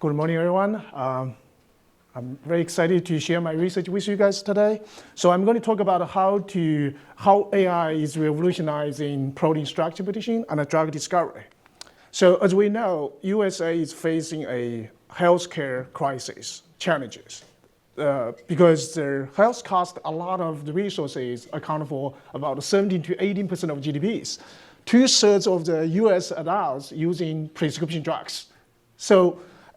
Good morning, everyone. I'm very excited to share my research with you guys today. So I'm going to talk about how AI is revolutionizing protein structure prediction and drug discovery. So as we know, USA is facing a healthcare crisis challenges because their health costs a lot of the resources, account for about 17 to 18% of GDPs. 2/3 of the US adults using prescription drugs.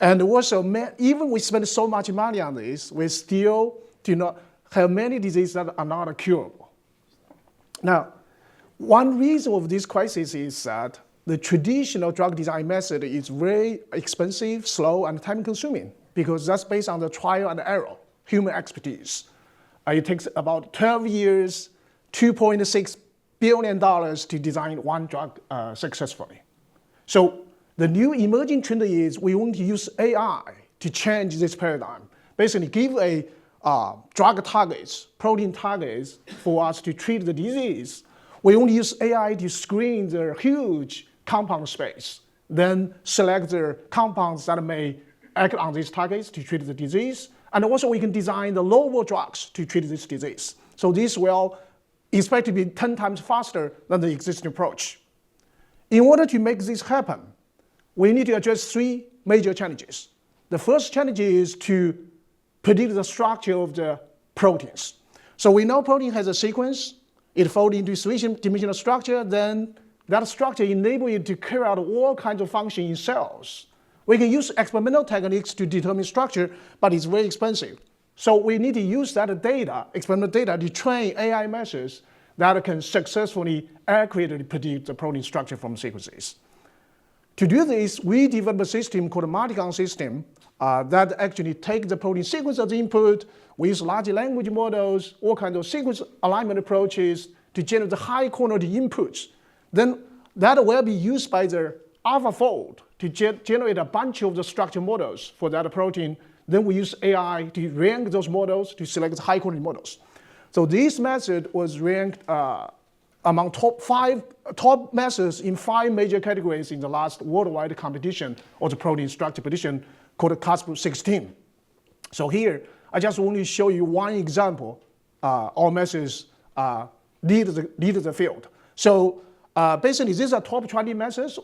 And also, even we spend so much money on this, we still do not have many diseases that are not curable. Now, one reason of this crisis is that the traditional drug design method is very expensive, slow, and time-consuming because that's based on the trial and error, human expertise. It takes about 12 years, $2.6 billion to design one drug successfully. So the new emerging trend is we want to use AI to change this paradigm. Basically, give a drug targets, protein targets for us to treat the disease. We want to use AI to screen the huge compound space, then select the compounds that may act on these targets to treat the disease. And also we can design the novel drugs to treat this disease. So this will expect to be 10 times faster than the existing approach. In order to make this happen, we need to address three major challenges. The first challenge is to predict the structure of the proteins. So we know protein has a sequence. It folds into three-dimensional structure. Then that structure enables it to carry out all kinds of functions in cells. We can use experimental techniques to determine structure, but it's very expensive. So we need to use that data, experimental data, to train AI methods that can successfully accurately predict the protein structure from sequences. To do this, we developed a system called a multi-count system that actually takes the protein sequence as input, we use large language models, all kinds of sequence alignment approaches to generate the high quality inputs. Then that will be used by the AlphaFold to generate a bunch of the structure models for that protein. Then we use AI to rank those models to select the high quality models. So this method was ranked among top methods in 5 major categories in the last worldwide competition of the protein structure prediction called CASP-16. So here, I just want to show you one example. Our methods lead the field. So basically, these are top 20 methods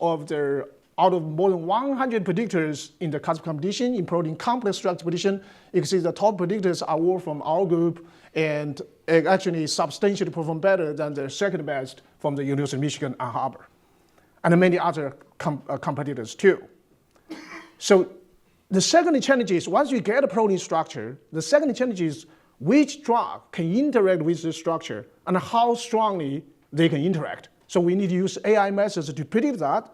out of more than 100 predictors in the CASP competition in protein complex structure prediction. You can see the top predictors are all from our group, and it actually substantially perform better than the second best from the University of Michigan Ann Arbor, and many other competitors too. So the second challenge is, once you get a protein structure, the second challenge is which drug can interact with the structure and how strongly they can interact. So we need to use AI methods to predict that.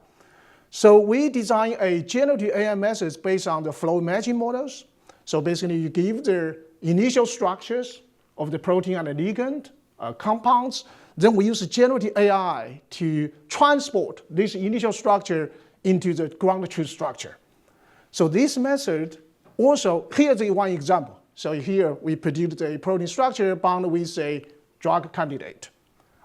So we design a generative AI methods based on the flow matching models. So basically, you give the initial structures of the protein and the ligand compounds. Then we use generative AI to transport this initial structure into the ground truth structure. So this method also, here's one example. So here we predict a protein structure bound with a drug candidate.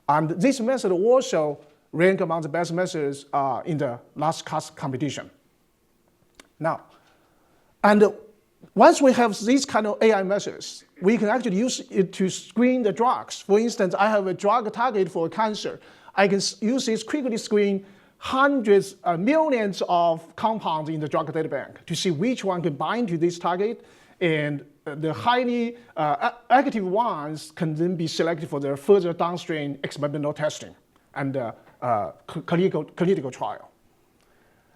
And this method also ranked among the best methods in the last CASP competition. Now, and once we have these kind of AI methods, we can actually use it to screen the drugs. For instance, I have a drug target for cancer. I can use this quickly screen hundreds, millions of compounds in the drug data bank to see which one can bind to this target. And the highly active ones can then be selected for their further downstream experimental testing and clinical trial.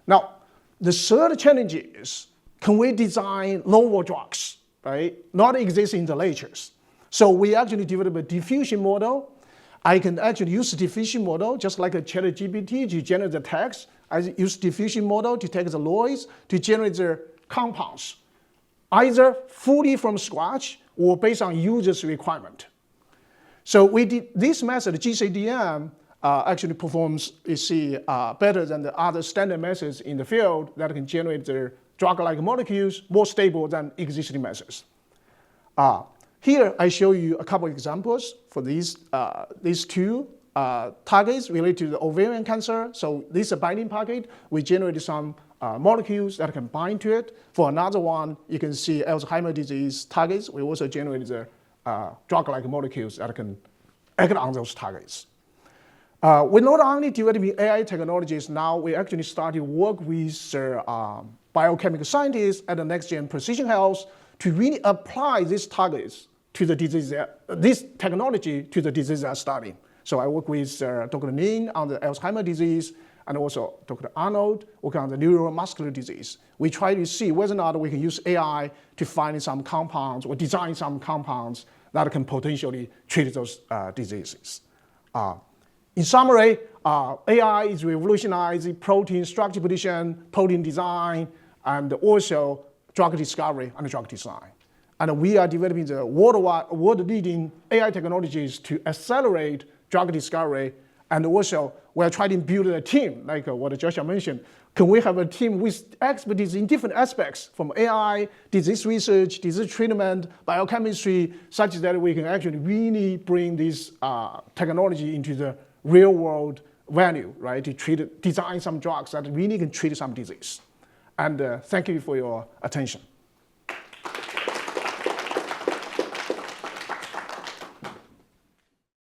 Now, the third challenge is, can we design novel drugs, right? Not exist in the latures. So we actually developed a diffusion model. I can actually use the diffusion model, just like a ChatGPT, to generate the text. I use diffusion model to take the noise to generate the compounds, either fully from scratch or based on users' requirement. So we did this method, GCDM, actually performs, you see, better than the other standard methods in the field that can generate the drug-like molecules more stable than existing methods. Here I show you a couple examples for these two targets related to the ovarian cancer. So this is a binding target. We generated some molecules that can bind to it. For another one, you can see Alzheimer's disease targets. We also generate the drug-like molecules that can act on those targets. We're not only developing AI technologies, now we actually started to work with biochemical scientists at the next-gen precision health to really apply these targets to the disease, this technology to the disease they're studying. So I work with Dr. Ning on the Alzheimer's disease, and also Dr. Arnold working on the neuromuscular disease. We try to see whether or not we can use AI to find some compounds or design some compounds that can potentially treat those diseases. In summary, AI is revolutionizing protein structure prediction, protein design, and also drug discovery and drug design. And we are developing the world-leading AI technologies to accelerate drug discovery. And also, we're trying to build a team, like what Joshua mentioned. Can we have a team with expertise in different aspects, from AI, disease research, disease treatment, biochemistry, such that we can actually really bring this technology into the real-world value, right? To design some drugs that really can treat some disease. And thank you for your attention.